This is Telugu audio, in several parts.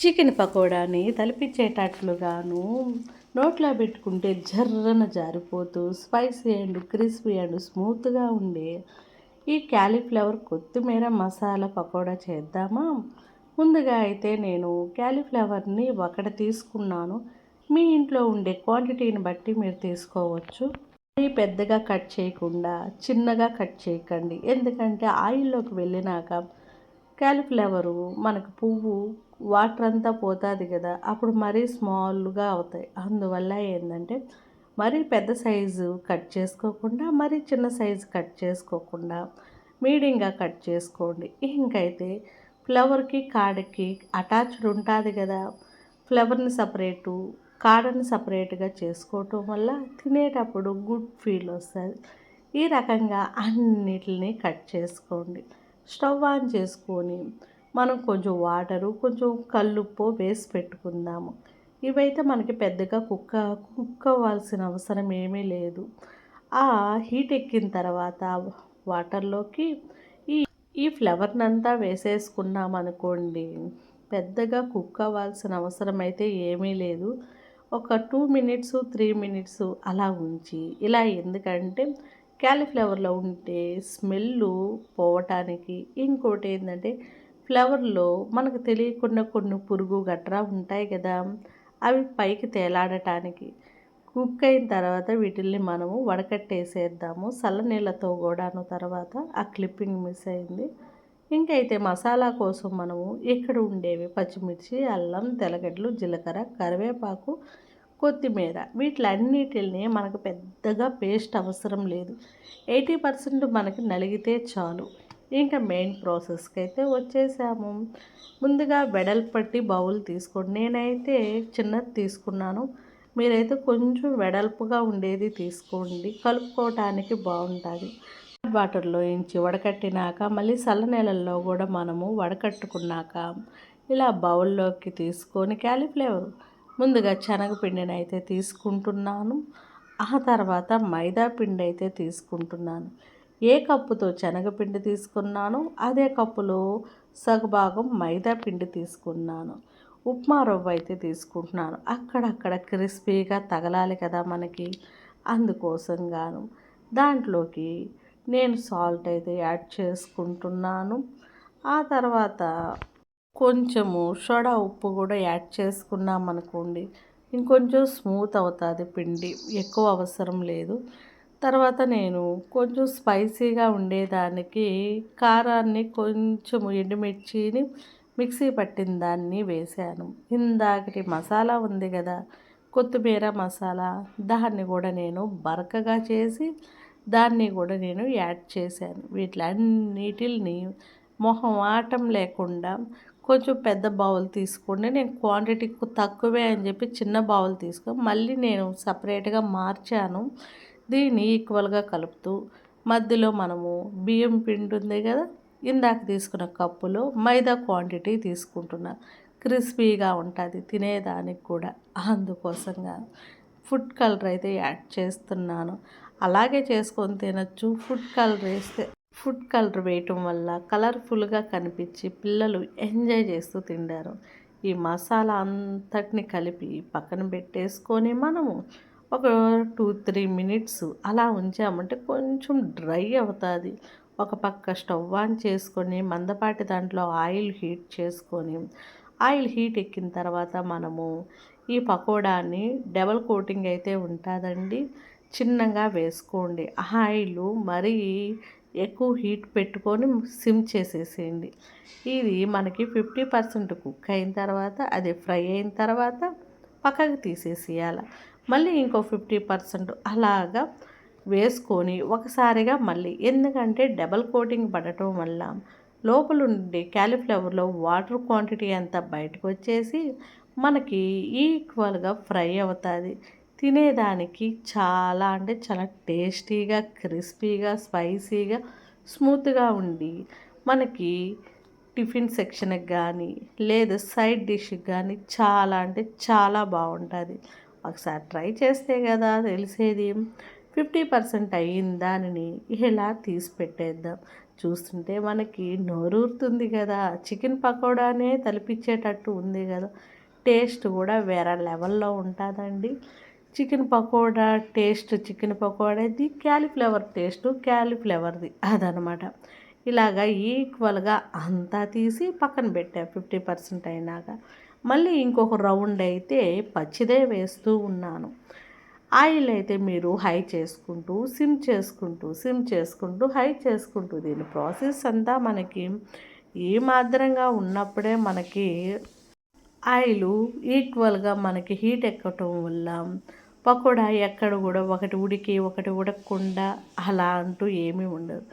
చికెన్ పకోడాని తలపించేటట్లుగాను నోట్లో పెట్టుకుంటే జర్రన జారిపోతూ స్పైసీ అండ్ క్రిస్పీ అండ్ స్మూత్గా ఉండే ఈ క్యాలీఫ్లవర్ కొత్తిమీర మసాలా పకోడా చేద్దామా. ముందుగా అయితే నేను క్యాలీఫ్లవర్ని ఒకటి తీసుకున్నాను. మీ ఇంట్లో ఉండే క్వాంటిటీని బట్టి మీరు తీసుకోవచ్చు. మరీ పెద్దగా కట్ చేయకుండా చిన్నగా కట్ చేయకండి, ఎందుకంటే ఆయిల్లోకి వెళ్ళినాక క్యాలీఫ్లవరు మనకు పువ్వు వాటర్ అంతా పోతుంది కదా, అప్పుడు మరీ స్మాల్గా అవుతాయి. అందువల్ల ఏంటంటే మరీ పెద్ద సైజు కట్ చేసుకోకుండా మరీ చిన్న సైజు కట్ చేసుకోకుండా మీడియంగా కట్ చేసుకోండి. ఇంకైతే ఫ్లవర్కి కాడకి అటాచ్డ్ ఉంటుంది కదా, ఫ్లవర్ని సపరేటు కాడని సపరేట్గా చేసుకోవటం వల్ల తినేటప్పుడు గుడ్ ఫీల్ వస్తుంది. ఈ రకంగా అన్నిటిని కట్ చేసుకోండి. స్టవ్ ఆన్ చేసుకొని మనం కొంచెం వాటరు కొంచెం కల్లుప్పు వేసి పెట్టుకుందాము. ఇవైతే మనకి పెద్దగా కుక్ అవ్వాల్సిన అవసరం ఏమీ లేదు. ఆ హీట్ ఎక్కిన తర్వాత వాటర్లోకి ఈ ఈ ఫ్లవర్నంతా వేసేసుకున్నాం అనుకోండి, పెద్దగా కుక్ అవ్వాల్సిన అవసరం అయితే ఏమీ లేదు. ఒక 2 మినిట్స్ 3 మినిట్స్ అలా ఉంచి, ఇలా ఎందుకంటే క్యాలీఫ్లవర్లో ఉంటే స్మెల్ పోవటానికి, ఇంకోటి ఏంటంటే ఫ్లవర్లో మనకు తెలియకుండా కొన్ని పురుగు గట్రా ఉంటాయి కదా, అవి పైకి తేలాడటానికి. కుక్ అయిన తర్వాత వీటిల్ని మనము వడకట్టేసేద్దాము చల్లనీళ్ళతో కూడాను. తర్వాత ఆ క్లిప్పింగ్ మిస్ అయింది. ఇంకైతే మసాలా కోసం మనము ఇక్కడ ఉండేవి పచ్చిమిర్చి, అల్లం, తెల్లగడ్డలు, జీలకర్ర, కరివేపాకు, కొత్తిమీర, వీటిలన్నిటిని మనకు పెద్దగా పేస్ట్ అవసరం లేదు. 80% మనకి నలిగితే చాలు. ఇంకా మెయిన్ ప్రాసెస్కి అయితే వచ్చేసాము. ముందుగా వెడల్పట్టి బౌల్ తీసుకోండి. నేనైతే చిన్నది తీసుకున్నాను, మీరైతే కొంచెం వెడల్పుగా ఉండేది తీసుకోండి, కలుపుకోవటానికి బాగుంటుంది. వాటర్లో ఇంచి వడకట్టినాక మళ్ళీ చల్లనీళ్ళల్లో కూడా మనము వడకట్టుకున్నాక ఇలా బౌల్లోకి తీసుకొని క్యాలీఫ్లవర్ ముందుగా శనగపిండిని అయితే తీసుకుంటున్నాను. ఆ తర్వాత మైదా పిండి అయితే తీసుకుంటున్నాను. ఏ కప్పుతో శనగపిండి తీసుకున్నాను అదే కప్పులో సగభాగం మైదా పిండి తీసుకున్నాను. ఉప్మా రవ్వ అయితే తీసుకుంటున్నాను, అక్కడక్కడ క్రిస్పీగా తగలాలి కదా మనకి, అందుకోసంగాను. దాంట్లోకి నేను సాల్ట్ అయితే యాడ్ చేసుకుంటున్నాను. ఆ తర్వాత కొంచెము సోడా ఉప్పు కూడా యాడ్ చేసుకున్నాం అనుకోండి, ఇంకొంచెం స్మూత్ అవుతుంది పిండి, ఎక్కువ అవసరం లేదు. తర్వాత నేను కొంచెం స్పైసీగా ఉండేదానికి కారాన్ని కొంచెం ఎండుమిర్చిని మిక్సీ పట్టిన దాన్ని వేశాను. ఇందాకటి మసాలా ఉంది కదా, కొత్తిమీర మసాలా, దాన్ని కూడా నేను బరకగా చేసి దాన్ని కూడా నేను యాడ్ చేశాను. వీటిలన్నిటిని మొహం ఆటం లేకుండా కొంచెం పెద్ద బౌల్ తీసుకోండి. నేను క్వాంటిటీ తక్కువే అని చెప్పి చిన్న బౌల్ తీసుకొని మళ్ళీ నేను సపరేట్గా మార్చాను. దీన్ని ఈక్వల్గా కలుపుతూ మధ్యలో మనము బియ్యం పిండి ఉంది కదా, ఇందాక తీసుకున్న కప్పులో మైదా క్వాంటిటీ తీసుకుంటున్నా. క్రిస్పీగా ఉంటుంది తినేదానికి కూడా, అందుకోసంగా ఫుడ్ కలర్ అయితే యాడ్ చేస్తున్నాను. అలాగే చేసుకొని తినచ్చు. ఫుడ్ కలర్ వేయటం వల్ల కలర్ఫుల్గా కనిపించి పిల్లలు ఎంజాయ్ చేస్తూ తింటారు. ఈ మసాలా అంతటిని కలిపి పక్కన పెట్టేసుకొని మనము ఒక 2-3 మినిట్స్ అలా ఉంచామంటే కొంచెం డ్రై అవుతుంది. ఒక పక్క స్టవ్ ఆన్ చేసుకొని మందపాటి దాంట్లో ఆయిల్ హీట్ చేసుకొని, ఆయిల్ హీట్ ఎక్కిన తర్వాత మనము ఈ పకోడాని డబల్ కోటింగ్ అయితే ఉంటుందండి, చిన్నగా వేసుకోండి. ఆయిల్ మరీ ఎక్కువ హీట్ పెట్టుకొని సిమ్ చేసేసేయండి. ఇది మనకి 50% కుక్ అయిన తర్వాత, అది ఫ్రై అయిన తర్వాత పక్కకు తీసేసేయాలి. మళ్ళీ ఇంకో 50% అలాగా వేసుకొని ఒకసారిగా మళ్ళీ, ఎందుకంటే డబల్ కోటింగ్ పడటం వల్ల లోపల ఉండే క్యాలీఫ్లవర్లో వాటర్ క్వాంటిటీ అంతా బయటకు వచ్చేసి మనకి ఈక్వల్గా ఫ్రై అవుతుంది. తినేదానికి చాలా అంటే చాలా టేస్టీగా, క్రిస్పీగా, స్పైసీగా, స్మూత్గా ఉండి మనకి టిఫిన్ సెక్షన్కి కానీ లేదా సైడ్ డిష్కి కానీ చాలా అంటే చాలా బాగుంటుంది. ఒకసారి ట్రై చేస్తే కదా తెలిసేది. 50% అయిన దానిని ఇలా తీసి పెట్టేద్దాం. చూస్తుంటే మనకి నోరూరుతుంది కదా. చికెన్ పకోడానే తలపించేటట్టు ఉంది కదా. టేస్ట్ కూడా వేరే లెవెల్లో ఉంటుందండి. చికెన్ పకోడా టేస్ట్ చికెన్ పకోడాది, క్యాలీఫ్లవర్ టేస్ట్ క్యాలీఫ్లవర్ది అదనమాట. ఇలాగా ఈక్వల్గా అంతా తీసి పక్కన పెట్టా 50% అయినాక. మళ్ళీ ఇంకొక రౌండ్ అయితే పచ్చిదే వేస్తూ ఉన్నాను. ఆయిల్ అయితే మీరు హై చేసుకుంటూ సిమ్ చేసుకుంటూ హై చేసుకుంటూ దీని ప్రాసెస్ అంతా మనకి ఈ మాదిరంగా ఉన్నప్పుడే మనకి ఆయిలు ఈక్వల్గా మనకి హీట్ ఎక్కటం వల్ల పకోడా ఎక్కడ కూడా ఒకటి ఉడికి ఒకటి ఉడకకుండా అలా అంటూ ఏమీ ఉండదు.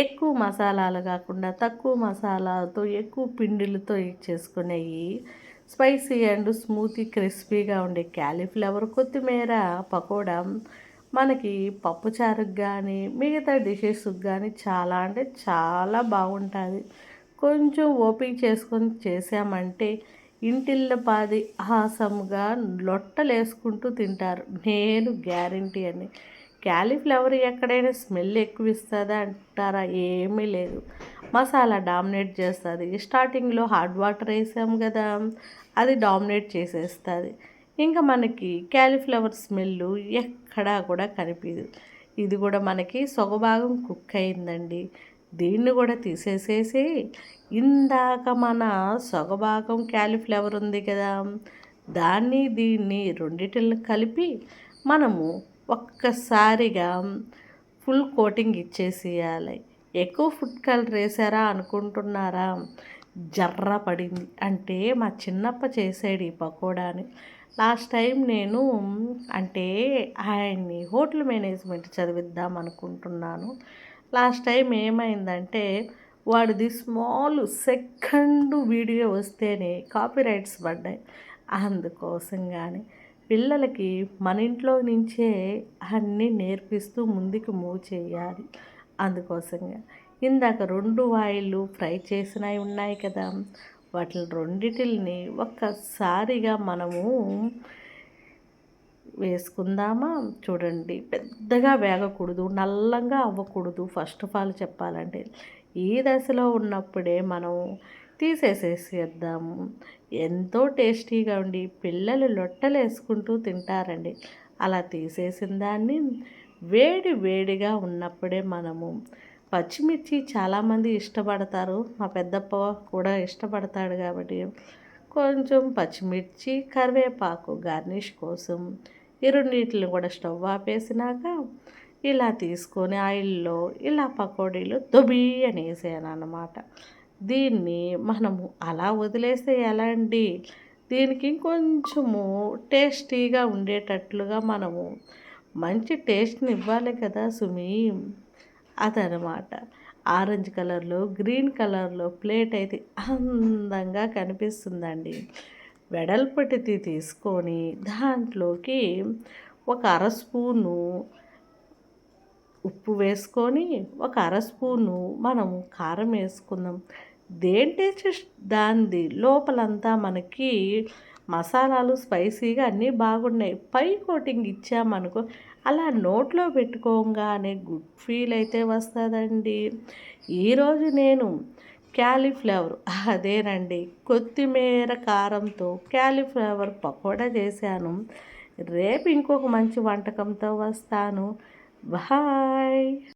ఎక్కువ మసాలాలు కాకుండా తక్కువ మసాలాతో ఎక్కువ పిండిలతో చేసుకునేవి స్పైసీ అండ్ స్మూతీ క్రిస్పీగా ఉండే క్యాలీఫ్లవర్ కొత్తిమీర పకోడా మనకి పప్పుచారుకు కానీ మిగతా డిషెస్కి కానీ చాలా అంటే చాలా బాగుంటుంది. కొంచెం ఓపిక చేసుకొని చేసామంటే ఇంటిల్లపాది ఆసముగా లొట్టలేసుకుంటూ తింటారు. నేను గ్యారంటీ అని. క్యాలీఫ్లవర్ ఎక్కడైనా స్మెల్ ఎక్కువ ఇస్తుందా అంటారా? ఏమీ లేదు. మసాలా డామినేట్ చేస్తుంది. స్టార్టింగ్లో హాట్ వాటర్ వేసాం కదా, అది డామినేట్ చేసేస్తుంది. ఇంకా మనకి క్యాలీఫ్లవర్ స్మెల్ ఎక్కడా కూడా కనిపించదు. ఇది కూడా మనకి సగభాగం కుక్ అయిందండి. దీన్ని కూడా తీసేసేసి ఇందాక మన సగభాగం క్యాలీఫ్లవర్ ఉంది కదా, దాన్ని దీన్ని రెండిటిని కలిపి మనము ఒక్కసారిగా ఫుల్ కోటింగ్ ఇచ్చేసేయాలి. ఎక్కువ ఫుడ్ కలర్ వేసారా అనుకుంటున్నారా? జర్ర పడింది. అంటే మా చిన్నప్ప చేసాడు ఈ పకోడాని. లాస్ట్ టైం నేను అంటే ఆయన్ని హోటల్ మేనేజ్మెంట్ చదివిద్దాం అనుకుంటున్నాను. లాస్ట్ టైం ఏమైందంటే వాడిది స్మాల్ సెకండ్ వీడియో వస్తేనే కాపీరైట్స్ పడ్డాయి. అందుకోసం కానీ పిల్లలకి మన ఇంట్లో నుంచే అన్నీ నేర్పిస్తూ ముందుకు మూవ్ చేయాలి. అందుకోసంగా ఇందాక 2 ఆయిల్లు ఫ్రై చేసినవి ఉన్నాయి కదా, వాటిని రెండిటిని ఒక్కసారిగా మనము వేసుకుందామా. చూడండి, పెద్దగా వేగకూడదు, నల్లంగా అవ్వకూడదు. ఫస్ట్ ఆఫ్ ఆల్ చెప్పాలంటే ఈ దశలో ఉన్నప్పుడే మనం తీసేసేసేద్దాము. ఎంతో టేస్టీగా ఉండి పిల్లలు లొట్టలు వేసుకుంటూ తింటారండి. అలా తీసేసిన దాన్ని వేడి వేడిగా ఉన్నప్పుడే మనము పచ్చిమిర్చి చాలామంది ఇష్టపడతారు. మా పెద్దప్ప కూడా ఇష్టపడతాడు కాబట్టి కొంచెం పచ్చిమిర్చి కరివేపాకు గార్నిష్ కోసం ఈ రెండింటిని కూడా స్టవ్ ఆపేసినాక ఇలా తీసుకొని ఆయిల్లో ఇలా పకోడీలు దొబీ అని వేసాను అన్నమాట. దీన్ని మనము అలా వదిలేస్తే ఎలా అండి? దీనికి ఇంకొంచెము టేస్టీగా ఉండేటట్లుగా మనము మంచి టేస్ట్ని ఇవ్వాలి కదా సుమి. అదనమాట. ఆరెంజ్ కలర్లో గ్రీన్ కలర్లో ప్లేట్ అయితే అందంగా కనిపిస్తుందండి. వెడల్పటిది తీసుకొని దాంట్లోకి ఒక అర స్పూను ఉప్పు వేసుకొని ఒక అర స్పూను మనము కారం వేసుకుందాం. దేని టేస్ట్ దాంది. లోపలంతా మనకి మసాలాలు స్పైసీగా అన్నీ బాగున్నాయి. పై కోటింగ్ ఇచ్చామనుకో అలా నోట్లో పెట్టుకోగానే గుడ్ ఫీల్ అయితే వస్తుందండి. ఈరోజు నేను క్యాలీఫ్లవర్ అదేనండి కొత్తిమీర కారంతో క్యాలీఫ్లవర్ పకోడా చేశాను. రేపు ఇంకొక మంచి వంటకంతో వస్తాను. బాయ్.